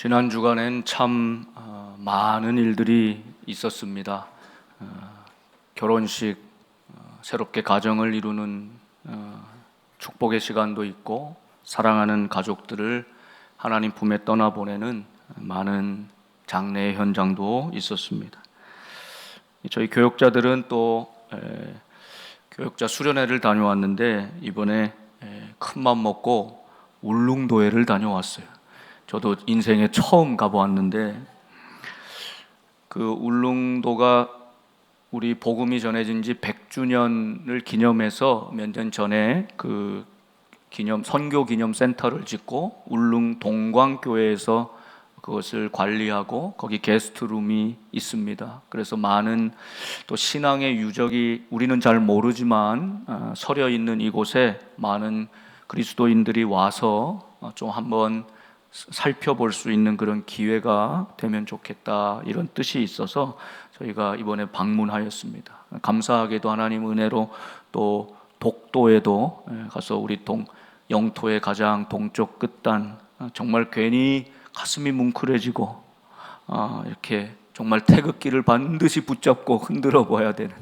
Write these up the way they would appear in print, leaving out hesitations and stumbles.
지난 주간엔 참 많은 일들이 있었습니다. 결혼식, 새롭게 가정을 이루는 축복의 시간도 있고, 사랑하는 가족들을 하나님 품에 떠나보내는 많은 장례의 현장도 있었습니다. 저희 교역자들은 또 교역자 수련회를 다녀왔는데, 이번에 큰 맘 먹고 울릉도회를 다녀왔어요. 저도 인생에 처음 가보았는데, 그 울릉도가 우리 복음이 전해진 지 100주년을 기념해서 몇 년 전에 그 선교 기념 센터를 짓고 울릉 동광교회에서 그것을 관리하고 거기 게스트룸이 있습니다. 그래서 많은 또 신앙의 유적이 우리는 잘 모르지만 서려 있는 이곳에 많은 그리스도인들이 와서 좀 한번 살펴볼 수 있는 그런 기회가 되면 좋겠다, 이런 뜻이 있어서 저희가 이번에 방문하였습니다. 감사하게도 하나님 은혜로 또 독도에도 가서 우리 영토의 가장 동쪽 끝단, 정말 괜히 가슴이 뭉클해지고 이렇게 정말 태극기를 반드시 붙잡고 흔들어 봐야 되는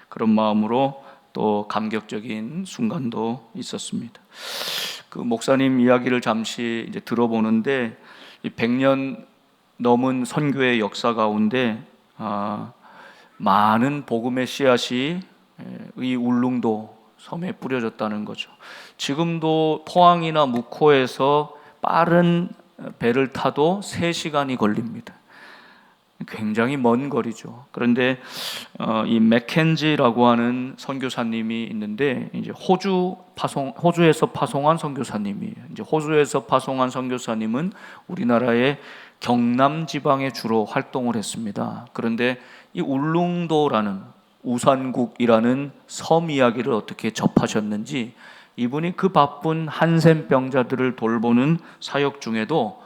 그런 마음으로 또 감격적인 순간도 있었습니다. 그 목사님 이야기를 잠시 이제 들어보는데, 이 100년 넘은 선교의 역사 가운데 많은 복음의 씨앗이 이 울릉도 섬에 뿌려졌다는 거죠. 지금도 포항이나 묵호에서 빠른 배를 타도 3시간이 걸립니다. 굉장히 먼 거리죠. 그런데 이 맥켄지라고 하는 선교사님이 있는데, 이제 호주에서 파송한 선교사님이에요. 이제 호주에서 파송한 선교사님은 우리나라의 경남 지방에 주로 활동을 했습니다. 그런데 이 울릉도라는 우산국이라는 섬 이야기를 어떻게 접하셨는지, 이분이 그 바쁜 한센병자들을 돌보는 사역 중에도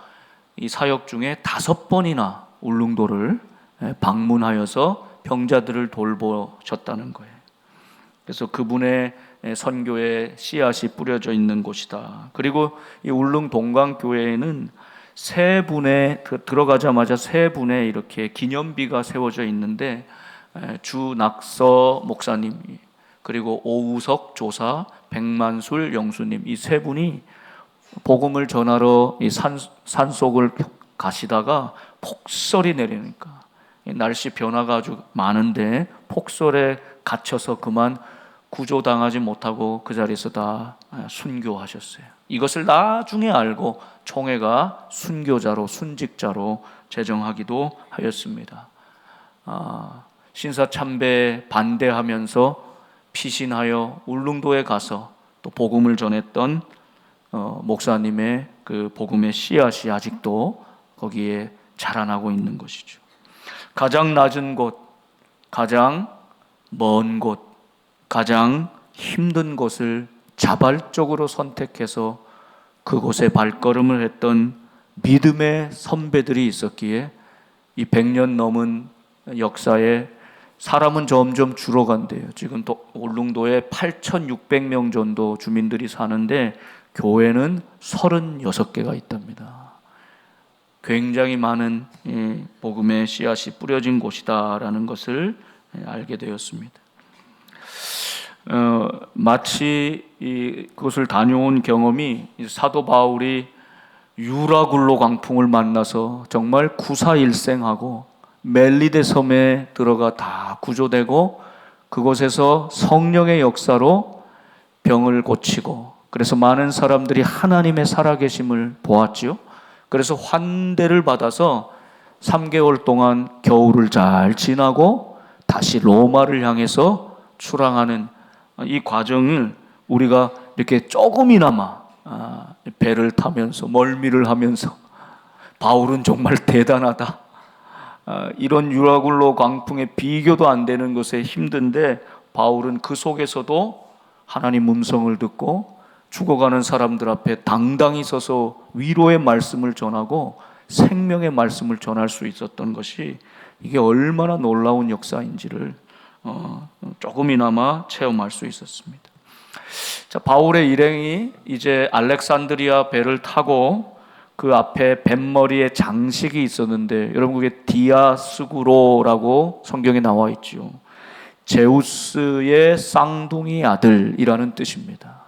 이 사역 중에 5번이나 울릉도를 방문하여서 병자들을 돌보셨다는 거예요. 그래서 그분의 선교의 씨앗이 뿌려져 있는 곳이다. 그리고 이 울릉 동광교회에는 들어가자마자 3분의 이렇게 기념비가 세워져 있는데, 주낙서 목사님, 그리고 오우석 조사, 백만술 영수님, 이 3분이 복음을 전하러 이 산속을 가시다가 폭설이 내리니까, 날씨 변화가 아주 많은데 폭설에 갇혀서 그만 구조당하지 못하고 그 자리에서 다 순교하셨어요. 이것을 나중에 알고 총회가 순교자로, 순직자로 제정하기도 하였습니다. 신사참배에 반대하면서 피신하여 울릉도에 가서 또 복음을 전했던 목사님의 그 복음의 씨앗이 아직도 거기에 자라나고 있는 것이죠. 가장 낮은 곳, 가장 먼 곳, 가장 힘든 곳을 자발적으로 선택해서 그곳에 발걸음을 했던 믿음의 선배들이 있었기에 이 100년 넘은 역사에 사람은 점점 줄어간대요. 지금 울릉도에 8,600명 정도 주민들이 사는데 교회는 36개가 있답니다. 굉장히 많은 복음의 씨앗이 뿌려진 곳이다라는 것을 알게 되었습니다. 마치 그것을 다녀온 경험이, 사도 바울이 유라굴로 광풍을 만나서 정말 구사일생하고 멜리데 섬에 들어가 다 구조되고, 그곳에서 성령의 역사로 병을 고치고, 그래서 많은 사람들이 하나님의 살아계심을 보았죠. 그래서 환대를 받아서 3개월 동안 겨울을 잘 지나고 다시 로마를 향해서 출항하는 이 과정을 우리가 이렇게 조금이나마 배를 타면서 멀미를 하면서, 바울은 정말 대단하다, 이런 유라굴로 광풍에 비교도 안 되는 것에 힘든데 바울은 그 속에서도 하나님 음성을 듣고 죽어가는 사람들 앞에 당당히 서서 위로의 말씀을 전하고 생명의 말씀을 전할 수 있었던 것이, 이게 얼마나 놀라운 역사인지를 조금이나마 체험할 수 있었습니다. 자, 바울의 일행이 이제 알렉산드리아 배를 타고 그 앞에 뱀머리의 장식이 있었는데, 여러분 그게 디아스구로라고 성경에 나와 있죠. 제우스의 쌍둥이 아들이라는 뜻입니다.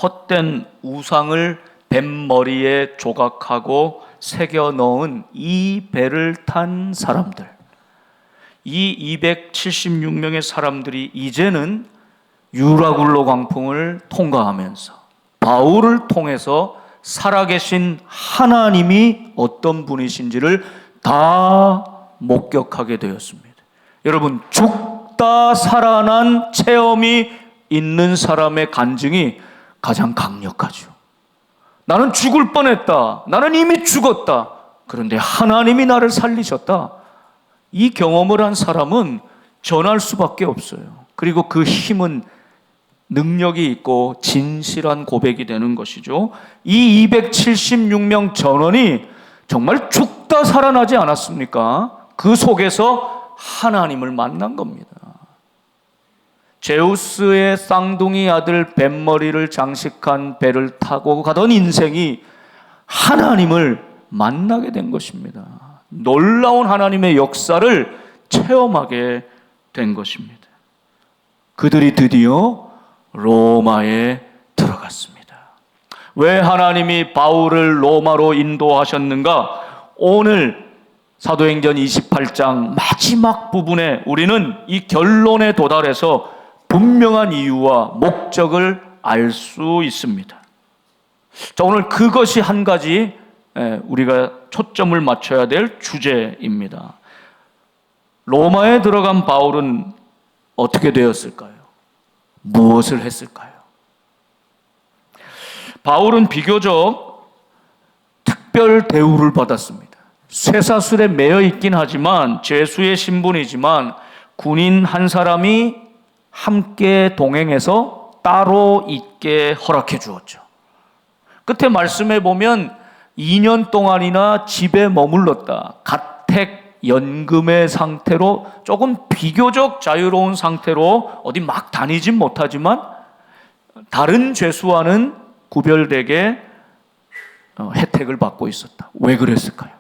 헛된 우상을 뱀머리에 조각하고 새겨 넣은 이 배를 탄 사람들, 이 276명의 사람들이 이제는 유라굴로 광풍을 통과하면서 바울을 통해서 살아계신 하나님이 어떤 분이신지를 다 목격하게 되었습니다. 여러분, 죽다 살아난 체험이 있는 사람의 간증이 가장 강력하죠. 나는 죽을 뻔했다. 나는 이미 죽었다. 그런데 하나님이 나를 살리셨다. 이 경험을 한 사람은 전할 수밖에 없어요. 그리고 그 힘은 능력이 있고 진실한 고백이 되는 것이죠. 이 276명 전원이 정말 죽다 살아나지 않았습니까? 그 속에서 하나님을 만난 겁니다. 제우스의 쌍둥이 아들 뱀머리를 장식한 배를 타고 가던 인생이 하나님을 만나게 된 것입니다. 놀라운 하나님의 역사를 체험하게 된 것입니다. 그들이 드디어 로마에 들어갔습니다. 왜 하나님이 바울을 로마로 인도하셨는가? 오늘 사도행전 28장 마지막 부분에 우리는 이 결론에 도달해서 분명한 이유와 목적을 알 수 있습니다. 자, 오늘 그것이 한 가지 우리가 초점을 맞춰야 될 주제입니다. 로마에 들어간 바울은 어떻게 되었을까요? 무엇을 했을까요? 바울은 비교적 특별 대우를 받았습니다. 쇠사슬에 매여 있긴 하지만, 죄수의 신분이지만 군인 한 사람이 함께 동행해서 따로 있게 허락해 주었죠. 끝에 말씀해 보면 2년 동안이나 집에 머물렀다. 가택 연금의 상태로 조금 비교적 자유로운 상태로 어디 막 다니진 못하지만 다른 죄수와는 구별되게 혜택을 받고 있었다. 왜 그랬을까요?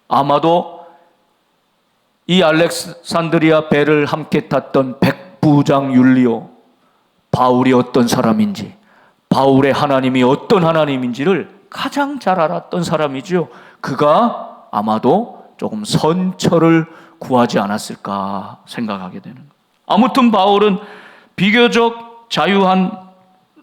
아마도 이 알렉산드리아 배를 함께 탔던 백부장 율리오, 바울이 어떤 사람인지, 바울의 하나님이 어떤 하나님인지를 가장 잘 알았던 사람이죠. 그가 아마도 조금 선처를 구하지 않았을까 생각하게 되는 거예요. 아무튼 바울은 비교적 자유한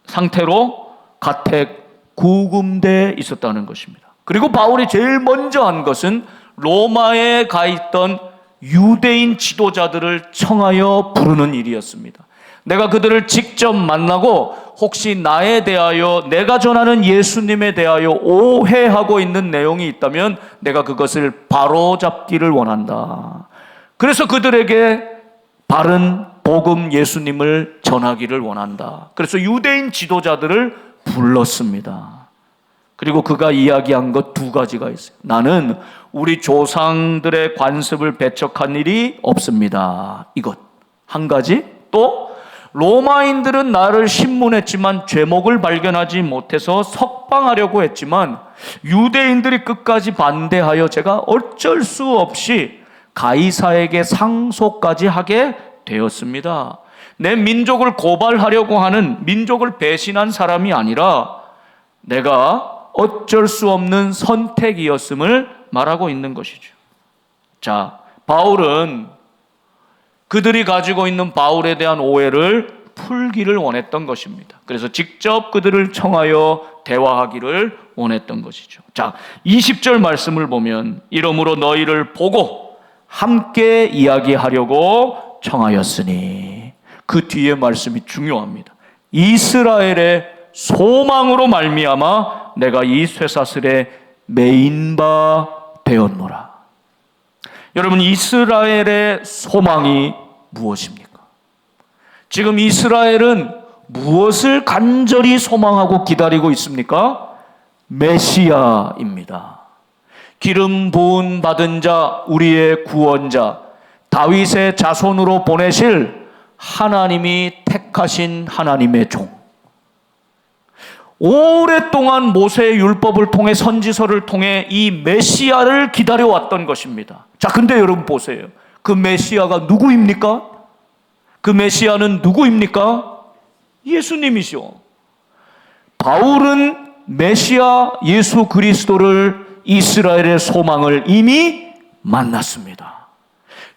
상태로 가택 구금대에 있었다는 것입니다. 그리고 바울이 제일 먼저 한 것은 로마에 가 있던 유대인 지도자들을 청하여 부르는 일이었습니다. 내가 그들을 직접 만나고 혹시 나에 대하여, 내가 전하는 예수님에 대하여 오해하고 있는 내용이 있다면 내가 그것을 바로잡기를 원한다. 그래서 그들에게 바른 복음 예수님을 전하기를 원한다. 그래서 유대인 지도자들을 불렀습니다. 그리고 그가 이야기한 것 두 가지가 있어요. 나는 우리 조상들의 관습을 배척한 일이 없습니다. 이것 한 가지. 또 로마인들은 나를 신문했지만 죄목을 발견하지 못해서 석방하려고 했지만 유대인들이 끝까지 반대하여 제가 어쩔 수 없이 가이사에게 상소까지 하게 되었습니다. 내 민족을 고발하려고 하는, 민족을 배신한 사람이 아니라 내가 어쩔 수 없는 선택이었음을 말하고 있는 것이죠. 자, 바울은 그들이 가지고 있는 바울에 대한 오해를 풀기를 원했던 것입니다. 그래서 직접 그들을 청하여 대화하기를 원했던 것이죠. 자, 20절 말씀을 보면 이러므로 너희를 보고 함께 이야기하려고 청하였으니, 그 뒤에 말씀이 중요합니다. 이스라엘의 소망으로 말미암아 내가 이 쇠사슬에 매인 바 되었노라. 여러분, 이스라엘의 소망이 무엇입니까? 지금 이스라엘은 무엇을 간절히 소망하고 기다리고 있습니까? 메시아입니다. 기름 부은 받은 자, 우리의 구원자, 다윗의 자손으로 보내실 하나님이 택하신 하나님의 종. 오랫동안 모세의 율법을 통해 선지서를 통해 이 메시아를 기다려왔던 것입니다. 자, 근데 여러분 보세요. 그 메시아가 누구입니까? 그 메시아는 누구입니까? 예수님이죠. 바울은 메시아 예수 그리스도를 이스라엘의 소망을 이미 만났습니다.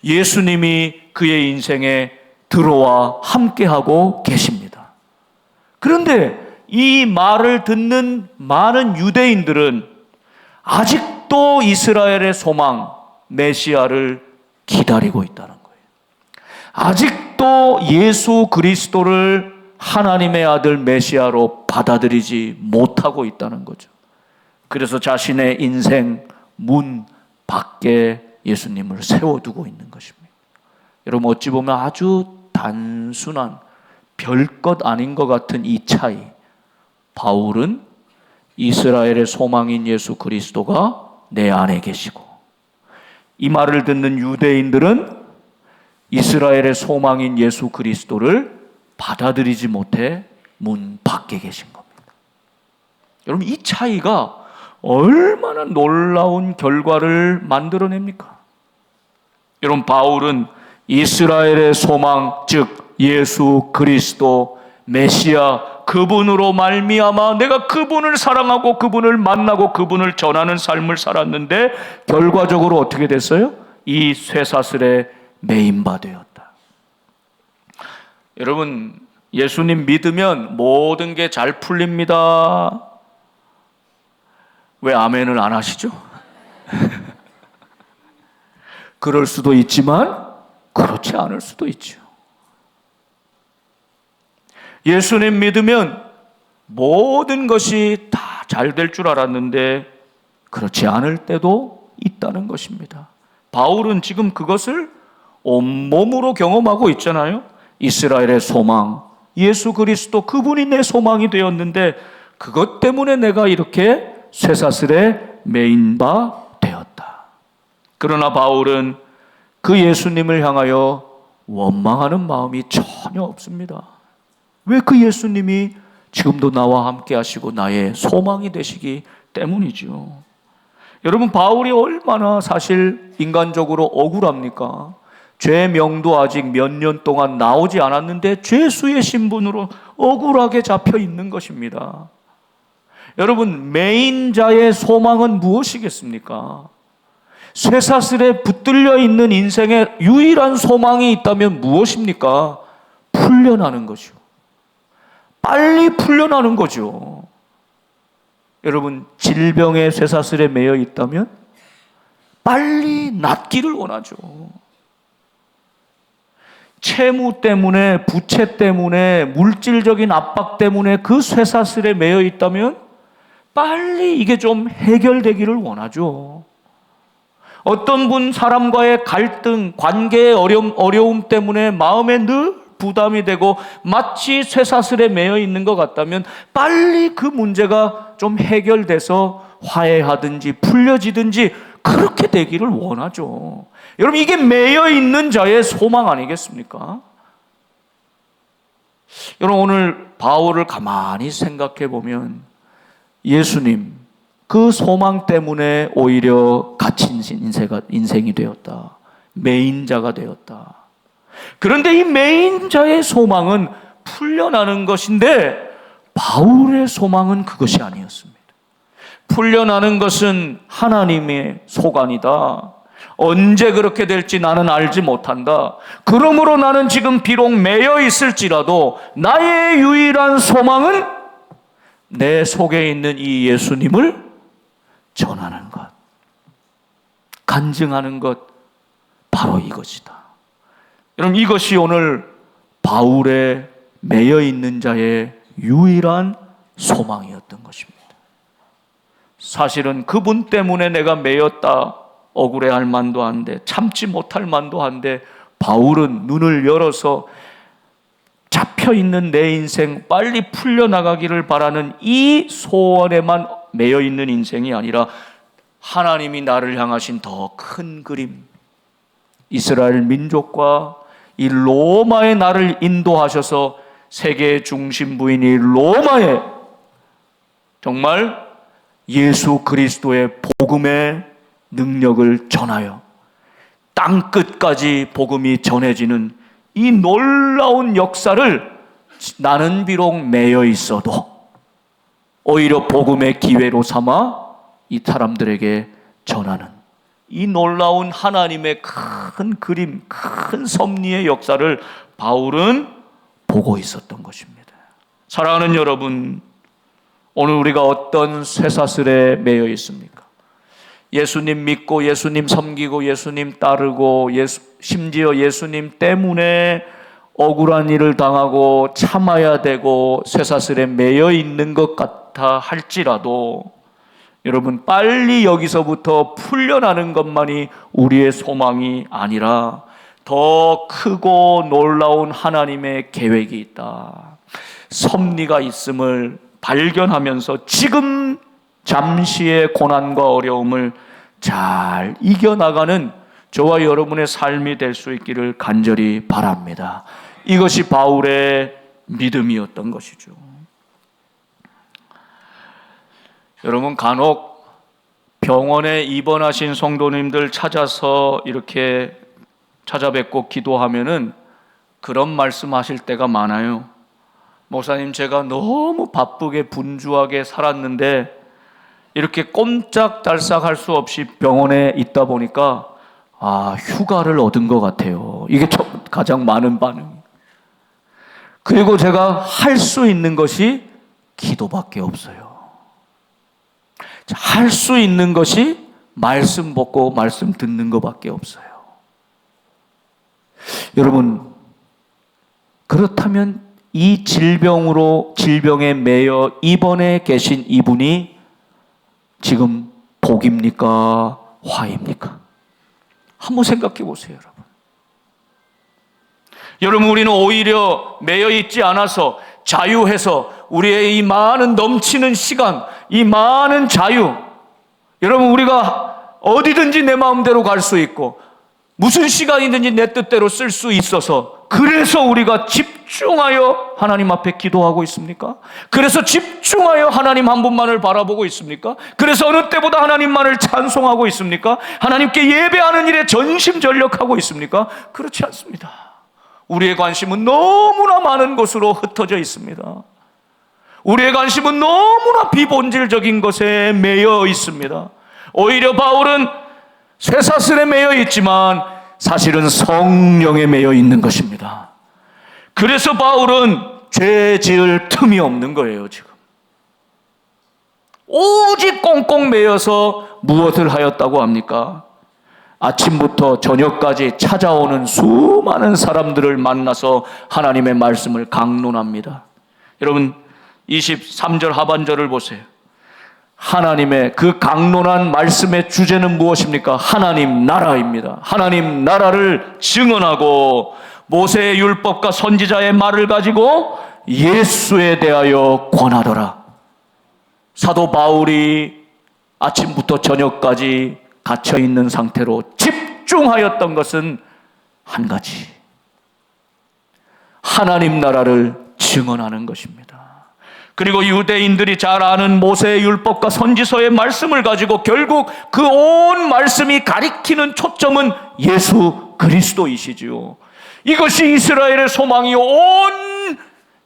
예수님이 그의 인생에 들어와 함께하고 계십니다. 그런데 이 말을 듣는 많은 유대인들은 아직도 이스라엘의 소망, 메시아를 기다리고 있다는 거예요. 아직도 예수 그리스도를 하나님의 아들 메시아로 받아들이지 못하고 있다는 거죠. 그래서 자신의 인생 문 밖에 예수님을 세워두고 있는 것입니다. 여러분, 어찌 보면 아주 단순한 별것 아닌 것 같은 이 차이. 바울은 이스라엘의 소망인 예수 그리스도가 내 안에 계시고, 이 말을 듣는 유대인들은 이스라엘의 소망인 예수 그리스도를 받아들이지 못해 문 밖에 계신 겁니다. 여러분, 이 차이가 얼마나 놀라운 결과를 만들어냅니까? 여러분, 바울은 이스라엘의 소망, 즉 예수 그리스도 메시아, 그분으로 말미암아 내가 그분을 사랑하고 그분을 만나고 그분을 전하는 삶을 살았는데 결과적으로 어떻게 됐어요? 이 쇠사슬에 매인 바 되었다. 여러분, 예수님 믿으면 모든 게 잘 풀립니다. 왜 아멘을 안 하시죠? 그럴 수도 있지만 그렇지 않을 수도 있죠. 예수님 믿으면 모든 것이 다 잘 될 줄 알았는데 그렇지 않을 때도 있다는 것입니다. 바울은 지금 그것을 온몸으로 경험하고 있잖아요. 이스라엘의 소망, 예수 그리스도, 그분이 내 소망이 되었는데 그것 때문에 내가 이렇게 쇠사슬에 매인 바 되었다. 그러나 바울은 그 예수님을 향하여 원망하는 마음이 전혀 없습니다. 왜? 그 예수님이 지금도 나와 함께 하시고 나의 소망이 되시기 때문이죠. 여러분, 바울이 얼마나 사실 인간적으로 억울합니까? 죄 명도 아직 몇 년 동안 나오지 않았는데 죄수의 신분으로 억울하게 잡혀 있는 것입니다. 여러분, 매인 자의 소망은 무엇이겠습니까? 쇠사슬에 붙들려 있는 인생에 유일한 소망이 있다면 무엇입니까? 풀려나는 거죠. 빨리 풀려나는 거죠. 여러분, 질병의 쇠사슬에 매여 있다면 빨리 낫기를 원하죠. 채무 때문에, 부채 때문에, 물질적인 압박 때문에 그 쇠사슬에 매여 있다면 빨리 이게 좀 해결되기를 원하죠. 어떤 분 사람과의 갈등, 관계의 어려움 때문에 마음에 늘 부담이 되고 마치 쇠사슬에 매여 있는 것 같다면 빨리 그 문제가 좀 해결돼서 화해하든지 풀려지든지 그렇게 되기를 원하죠. 여러분, 이게 매여 있는 자의 소망 아니겠습니까? 여러분, 오늘 바울을 가만히 생각해 보면 예수님, 그 소망 때문에 오히려 갇힌 인생이 되었다. 매인자가 되었다. 그런데 이 매인자의 소망은 풀려나는 것인데 바울의 소망은 그것이 아니었습니다. 풀려나는 것은 하나님의 소관이다. 언제 그렇게 될지 나는 알지 못한다. 그러므로 나는 지금 비록 매여 있을지라도 나의 유일한 소망은 내 속에 있는 이 예수님을 전하는 것, 간증하는 것, 바로 이것이다. 여러분, 이것이 오늘 바울의 매여 있는 자의 유일한 소망이었던 것입니다. 사실은 그분 때문에 내가 매였다, 억울해할 만도 한데, 참지 못할 만도 한데, 바울은 눈을 열어서 잡혀있는 내 인생 빨리 풀려나가기를 바라는 이 소원에만 매여있는 인생이 아니라 하나님이 나를 향하신 더 큰 그림, 이스라엘 민족과 이 로마의 나를 인도하셔서 세계의 중심부인 이 로마에 정말 예수 그리스도의 복음의 능력을 전하여 땅 끝까지 복음이 전해지는 이 놀라운 역사를 나는 비록 매여 있어도 오히려 복음의 기회로 삼아 이 사람들에게 전하는 이 놀라운 하나님의 큰 그림, 큰 섭리의 역사를 바울은 보고 있었던 것입니다. 사랑하는 여러분, 오늘 우리가 어떤 쇠사슬에 매여 있습니까? 예수님 믿고 예수님 섬기고 예수님 따르고 심지어 예수님 때문에 억울한 일을 당하고 참아야 되고 쇠사슬에 매여 있는 것 같아 할지라도 여러분, 빨리 여기서부터 풀려나는 것만이 우리의 소망이 아니라 더 크고 놀라운 하나님의 계획이 있다, 섭리가 있음을 발견하면서 지금 잠시의 고난과 어려움을 잘 이겨나가는 저와 여러분의 삶이 될 수 있기를 간절히 바랍니다. 이것이 바울의 믿음이었던 것이죠. 여러분, 간혹 병원에 입원하신 성도님들 찾아서 이렇게 찾아뵙고 기도하면은 그런 말씀하실 때가 많아요. 목사님, 제가 너무 바쁘게 분주하게 살았는데 이렇게 꼼짝달싹할 수 없이 병원에 있다 보니까 휴가를 얻은 것 같아요. 이게 가장 많은 반응. 그리고 제가 할 수 있는 것이 기도밖에 없어요. 할 수 있는 것이 말씀 듣고 말씀 듣는 것밖에 없어요. 여러분, 그렇다면 이 질병에 매여 입원해 계신 이분이 지금 복입니까? 화입니까? 한번 생각해 보세요, 여러분. 여러분, 우리는 오히려 매여 있지 않아서 자유해서 우리의 이 많은 넘치는 시간, 이 많은 자유, 여러분, 우리가 어디든지 내 마음대로 갈 수 있고 무슨 시간이든지 내 뜻대로 쓸 수 있어서 그래서 우리가 집중하여 하나님 앞에 기도하고 있습니까? 그래서 집중하여 하나님 한 분만을 바라보고 있습니까? 그래서 어느 때보다 하나님만을 찬송하고 있습니까? 하나님께 예배하는 일에 전심전력하고 있습니까? 그렇지 않습니다. 우리의 관심은 너무나 많은 곳으로 흩어져 있습니다. 우리의 관심은 너무나 비본질적인 것에 매여 있습니다. 오히려 바울은 쇠사슬에 매여 있지만 사실은 성령에 매여 있는 것입니다. 그래서 바울은 죄 지을 틈이 없는 거예요, 지금. 오직 꽁꽁 매여서 무엇을 하였다고 합니까? 아침부터 저녁까지 찾아오는 수많은 사람들을 만나서 하나님의 말씀을 강론합니다. 여러분, 23절 하반절을 보세요. 하나님의 그 강론한 말씀의 주제는 무엇입니까? 하나님 나라입니다. 하나님 나라를 증언하고 모세의 율법과 선지자의 말을 가지고 예수에 대하여 권하더라. 사도 바울이 아침부터 저녁까지 갇혀있는 상태로 집중하였던 것은 한 가지, 하나님 나라를 증언하는 것입니다. 그리고 유대인들이 잘 아는 모세의 율법과 선지서의 말씀을 가지고 결국 그 온 말씀이 가리키는 초점은 예수 그리스도이시지요. 이것이 이스라엘의 소망이요, 온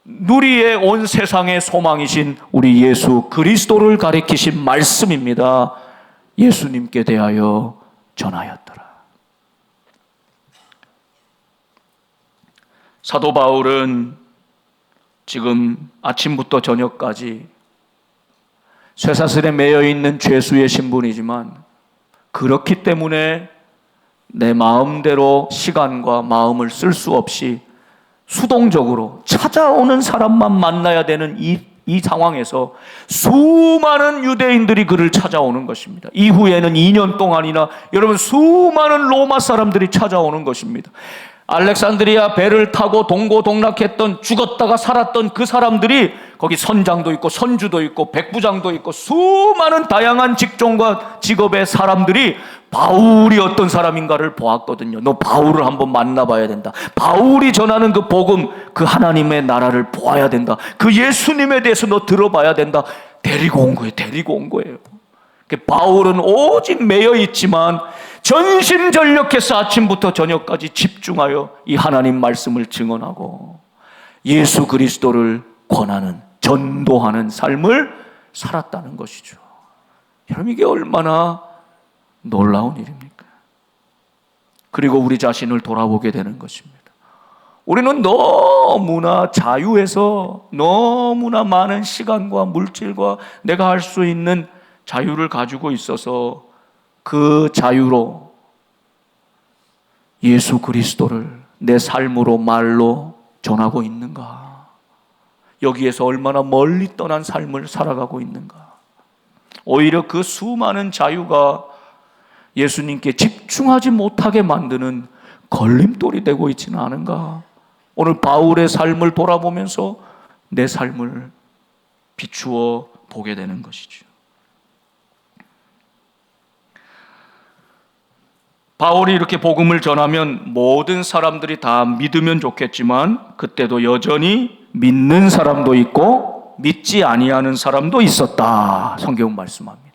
누리의 온 세상의 소망이신 우리 예수 그리스도를 가리키신 말씀입니다. 예수님께 대하여 전하였더라. 사도 바울은 지금 아침부터 저녁까지 쇠사슬에 매여 있는 죄수의 신분이지만 그렇기 때문에 내 마음대로 시간과 마음을 쓸 수 없이 수동적으로 찾아오는 사람만 만나야 되는 이 상황에서 수많은 유대인들이 그를 찾아오는 것입니다. 이후에는 2년 동안이나 여러분 수많은 로마 사람들이 찾아오는 것입니다. 알렉산드리아 배를 타고 동고동락했던, 죽었다가 살았던 그 사람들이 거기 선장도 있고 선주도 있고 백부장도 있고 수많은 다양한 직종과 직업의 사람들이 바울이 어떤 사람인가를 보았거든요. 너 바울을 한번 만나봐야 된다. 바울이 전하는 그 복음, 그 하나님의 나라를 보아야 된다. 그 예수님에 대해서 너 들어봐야 된다. 데리고 온 거예요. 데리고 온 거예요. 바울은 오직 매여 있지만 전심전력해서 아침부터 저녁까지 집중하여 이 하나님 말씀을 증언하고 예수 그리스도를 권하는, 전도하는 삶을 살았다는 것이죠. 여러분, 이게 얼마나 놀라운 일입니까? 그리고 우리 자신을 돌아보게 되는 것입니다. 우리는 너무나 자유해서 너무나 많은 시간과 물질과 내가 할 수 있는 자유를 가지고 있어서 그 자유로 예수 그리스도를 내 삶으로 말로 전하고 있는가? 여기에서 얼마나 멀리 떠난 삶을 살아가고 있는가? 오히려 그 수많은 자유가 예수님께 집중하지 못하게 만드는 걸림돌이 되고 있지는 않은가? 오늘 바울의 삶을 돌아보면서 내 삶을 비추어 보게 되는 것이죠. 바울이 이렇게 복음을 전하면 모든 사람들이 다 믿으면 좋겠지만 그때도 여전히 믿는 사람도 있고 믿지 아니하는 사람도 있었다. 성경 말씀합니다.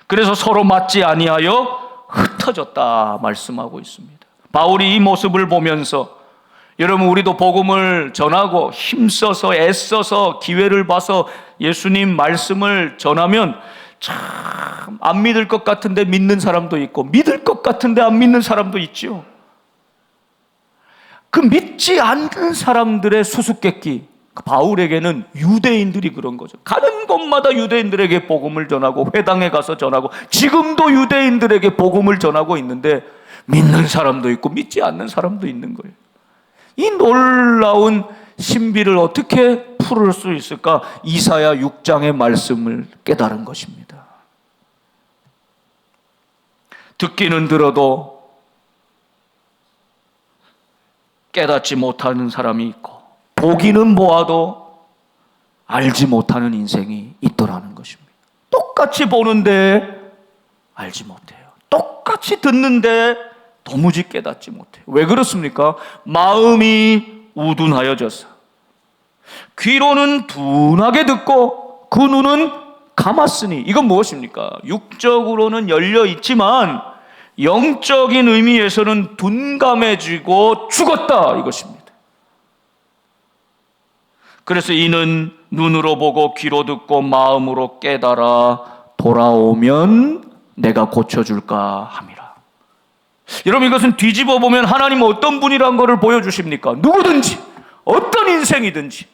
그래서 서로 맞지 아니하여 흩어졌다 말씀하고 있습니다. 바울이 이 모습을 보면서 여러분, 우리도 복음을 전하고 힘써서 애써서 기회를 봐서 예수님 말씀을 전하면 참 안 믿을 것 같은데 믿는 사람도 있고 믿을 것 같은데 안 믿는 사람도 있죠. 그 믿지 않는 사람들의 수수께끼, 바울에게는 유대인들이 그런 거죠. 가는 곳마다 유대인들에게 복음을 전하고 회당에 가서 전하고 지금도 유대인들에게 복음을 전하고 있는데 믿는 사람도 있고 믿지 않는 사람도 있는 거예요. 이 놀라운 신비를 어떻게 풀을 수 있을까? 이사야 6장의 말씀을 깨달은 것입니다. 듣기는 들어도 깨닫지 못하는 사람이 있고 보기는 보아도 알지 못하는 인생이 있더라는 것입니다. 똑같이 보는데 알지 못해요. 똑같이 듣는데 도무지 깨닫지 못해요. 왜 그렇습니까? 마음이 우둔하여져서 귀로는 둔하게 듣고 그 눈은 감았으니, 이건 무엇입니까? 육적으로는 열려 있지만 영적인 의미에서는 둔감해지고 죽었다 이것입니다. 그래서 이는 눈으로 보고 귀로 듣고 마음으로 깨달아 돌아오면 내가 고쳐줄까 함이라. 여러분, 이것은 뒤집어 보면 하나님은 어떤 분이란 것을 보여주십니까? 누구든지 어떤 인생이든지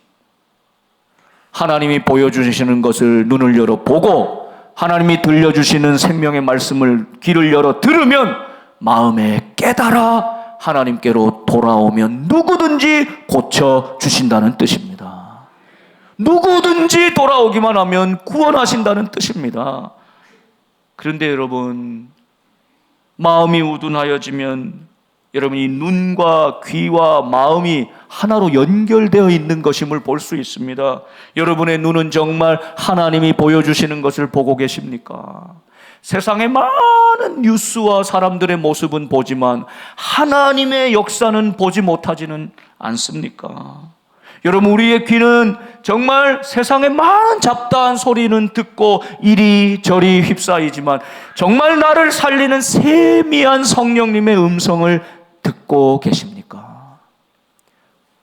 하나님이 보여주시는 것을 눈을 열어 보고 하나님이 들려주시는 생명의 말씀을 귀를 열어 들으면 마음에 깨달아 하나님께로 돌아오면 누구든지 고쳐주신다는 뜻입니다. 누구든지 돌아오기만 하면 구원하신다는 뜻입니다. 그런데 여러분, 마음이 우둔하여지면 여러분이 눈과 귀와 마음이 하나로 연결되어 있는 것임을 볼 수 있습니다. 여러분의 눈은 정말 하나님이 보여주시는 것을 보고 계십니까? 세상의 많은 뉴스와 사람들의 모습은 보지만 하나님의 역사는 보지 못하지는 않습니까? 여러분, 우리의 귀는 정말 세상의 많은 잡다한 소리는 듣고 이리저리 휩싸이지만 정말 나를 살리는 세미한 성령님의 음성을 듣고 계십니까?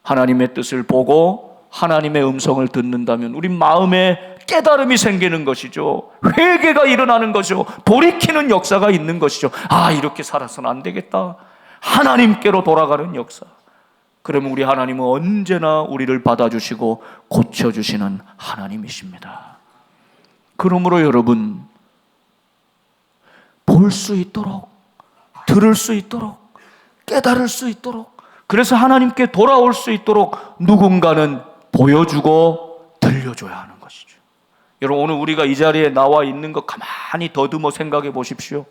하나님의 뜻을 보고 하나님의 음성을 듣는다면 우리 마음에 깨달음이 생기는 것이죠. 회개가 일어나는 것이죠. 돌이키는 역사가 있는 것이죠. 아, 이렇게 살아서는 안 되겠다. 하나님께로 돌아가는 역사. 그러면 우리 하나님은 언제나 우리를 받아주시고 고쳐주시는 하나님이십니다. 그러므로 여러분, 볼 수 있도록, 들을 수 있도록, 깨달을 수 있도록, 그래서 하나님께 돌아올 수 있도록 누군가는 보여주고 들려줘야 하는 것이죠. 여러분, 오늘 우리가 이 자리에 나와 있는 것 가만히 더듬어 생각해 보십시오.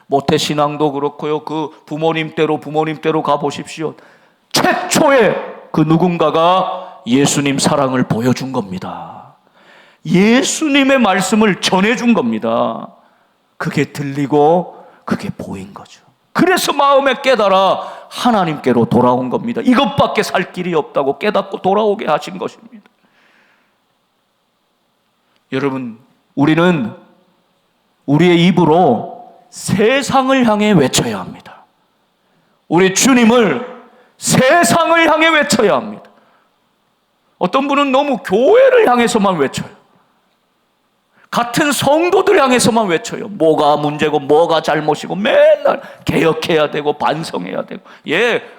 모태신앙도 그렇고요, 그 부모님 때로 가보십시오. 최초의 그 누군가가 예수님 사랑을 보여준 겁니다. 예수님의 말씀을 전해준 겁니다. 그게 들리고 그게 보인 거죠. 그래서 마음에 깨달아 하나님께로 돌아온 겁니다. 이것밖에 살 길이 없다고 깨닫고 돌아오게 하신 것입니다. 여러분, 우리는 우리의 입으로 세상을 향해 외쳐야 합니다. 우리 주님을 세상을 향해 외쳐야 합니다. 어떤 분은 너무 교회를 향해서만 외쳐요. 같은 성도들 향해서만 외쳐요. 뭐가 문제고 뭐가 잘못이고 맨날 개혁해야 되고 반성해야 되고,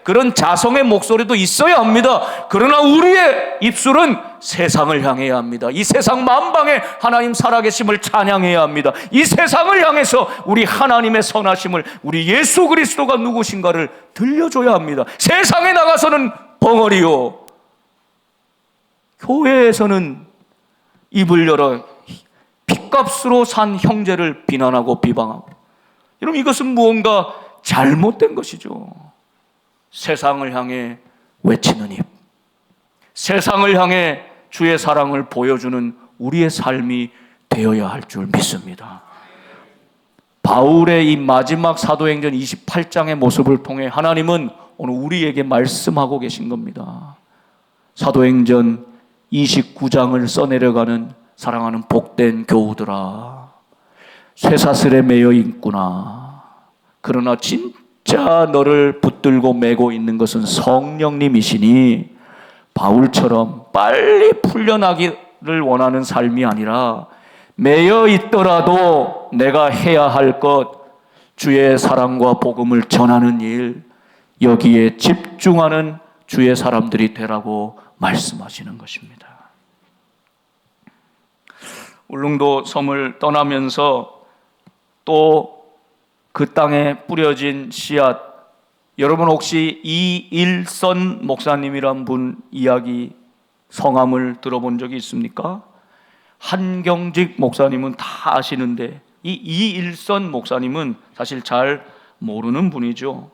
그런 자성의 목소리도 있어야 합니다. 그러나 우리의 입술은 세상을 향해야 합니다. 이 세상 만방에 하나님 살아계심을 찬양해야 합니다. 이 세상을 향해서 우리 하나님의 선하심을, 우리 예수 그리스도가 누구신가를 들려줘야 합니다. 세상에 나가서는 벙어리요, 교회에서는 입을 열어 핏값으로 산 형제를 비난하고 비방하고, 여러분, 이것은 무언가 잘못된 것이죠. 세상을 향해 외치는 입, 세상을 향해 주의 사랑을 보여주는 우리의 삶이 되어야 할 줄 믿습니다. 바울의 이 마지막 사도행전 28장의 모습을 통해 하나님은 오늘 우리에게 말씀하고 계신 겁니다. 사도행전 29장을 써내려가는 사랑하는 복된 교우들아, 쇠사슬에 매여 있구나. 그러나 진짜 너를 붙들고 매고 있는 것은 성령님이시니 바울처럼 빨리 풀려나기를 원하는 삶이 아니라 매여 있더라도 내가 해야 할 것, 주의 사랑과 복음을 전하는 일, 여기에 집중하는 주의 사람들이 되라고 말씀하시는 것입니다. 울릉도 섬을 떠나면서 또 그 땅에 뿌려진 씨앗, 여러분 혹시 이일선 목사님이란 분 이야기, 성함을 들어본 적이 있습니까? 한경직 목사님은 다 아시는데 이 이일선 목사님은 사실 잘 모르는 분이죠.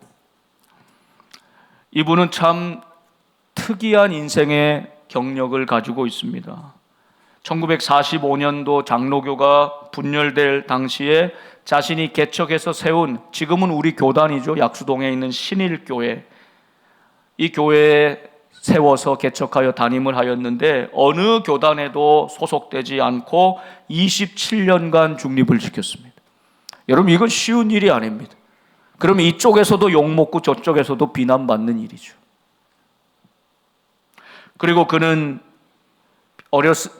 이분은 참 특이한 인생의 경력을 가지고 있습니다. 1945년도 장로교가 분열될 당시에 자신이 개척해서 세운, 지금은 우리 교단이죠, 약수동에 있는 신일교회, 이 교회에 세워서 개척하여 담임을 하였는데 어느 교단에도 소속되지 않고 27년간 중립을 지켰습니다. 여러분, 이건 쉬운 일이 아닙니다. 그러면 이쪽에서도 욕먹고 저쪽에서도 비난받는 일이죠. 그리고 그는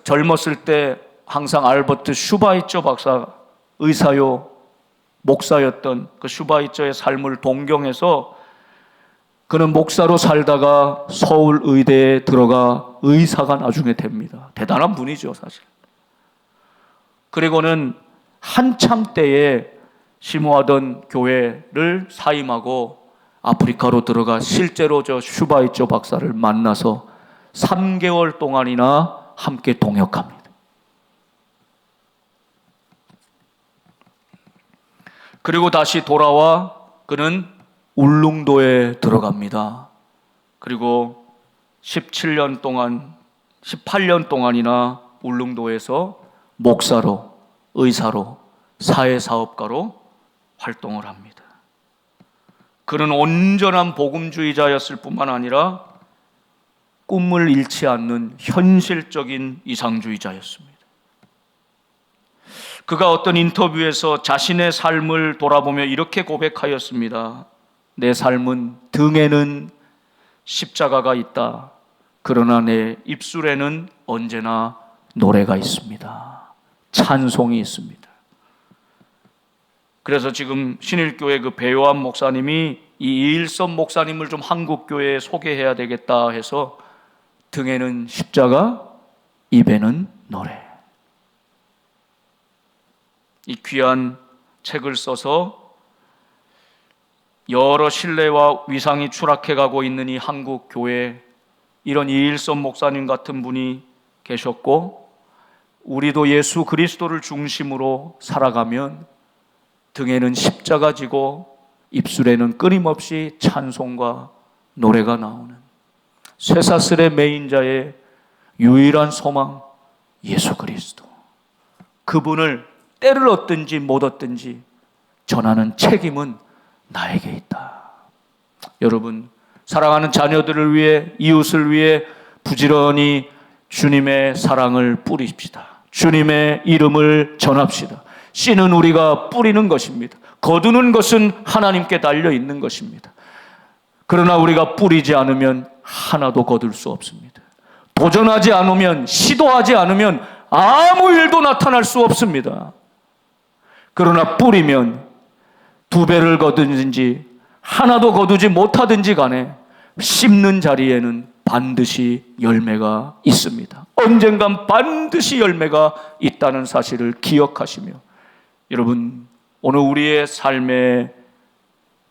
젊었을 때 항상 알버트 슈바이처 박사, 의사요 목사였던 그 슈바이처의 삶을 동경해서 그는 목사로 살다가 서울 의대에 들어가 의사가 나중에 됩니다. 대단한 분이죠, 사실. 그리고는 한참 때에 심호하던 교회를 사임하고 아프리카로 들어가 실제로 저 슈바이처 박사를 만나서 3개월 동안이나 함께 동역합니다. 그리고 다시 돌아와 그는 울릉도에 들어갑니다. 그리고 18년 동안이나 울릉도에서 목사로, 의사로, 사회사업가로 활동을 합니다. 그는 온전한 복음주의자였을 뿐만 아니라 꿈을 잃지 않는 현실적인 이상주의자였습니다. 그가 어떤 인터뷰에서 자신의 삶을 돌아보며 이렇게 고백하였습니다. 내 삶은 등에는 십자가가 있다. 그러나 내 입술에는 언제나 노래가 있습니다. 찬송이 있습니다. 그래서 지금 신일교회 그 배요한 목사님이 이 이일선 목사님을 좀 한국교회에 소개해야 되겠다 해서 등에는 십자가, 입에는 노래. 이 귀한 책을 써서 여러 신뢰와 위상이 추락해가고 있는 이 한국 교회에 이런 이일선 목사님 같은 분이 계셨고, 우리도 예수 그리스도를 중심으로 살아가면 등에는 십자가 지고 입술에는 끊임없이 찬송과 노래가 나오는 쇠사슬의 매인 자의 유일한 소망, 예수 그리스도. 그분을 때를 얻든지 못 얻든지 전하는 책임은 나에게 있다. 여러분, 사랑하는 자녀들을 위해, 이웃을 위해 부지런히 주님의 사랑을 뿌립시다. 주님의 이름을 전합시다. 씨는 우리가 뿌리는 것입니다. 거두는 것은 하나님께 달려 있는 것입니다. 그러나 우리가 뿌리지 않으면 하나도 거둘 수 없습니다. 도전하지 않으면, 시도하지 않으면 아무 일도 나타날 수 없습니다. 그러나 뿌리면 2배를 거두든지 하나도 거두지 못하든지 간에 심는 자리에는 반드시 열매가 있습니다. 언젠간 반드시 열매가 있다는 사실을 기억하시며, 여러분, 오늘 우리의 삶의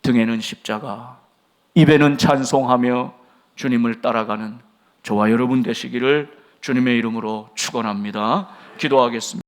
등에는 십자가, 입에는 찬송하며 주님을 따라가는 저와 여러분 되시기를 주님의 이름으로 축원합니다. 기도하겠습니다.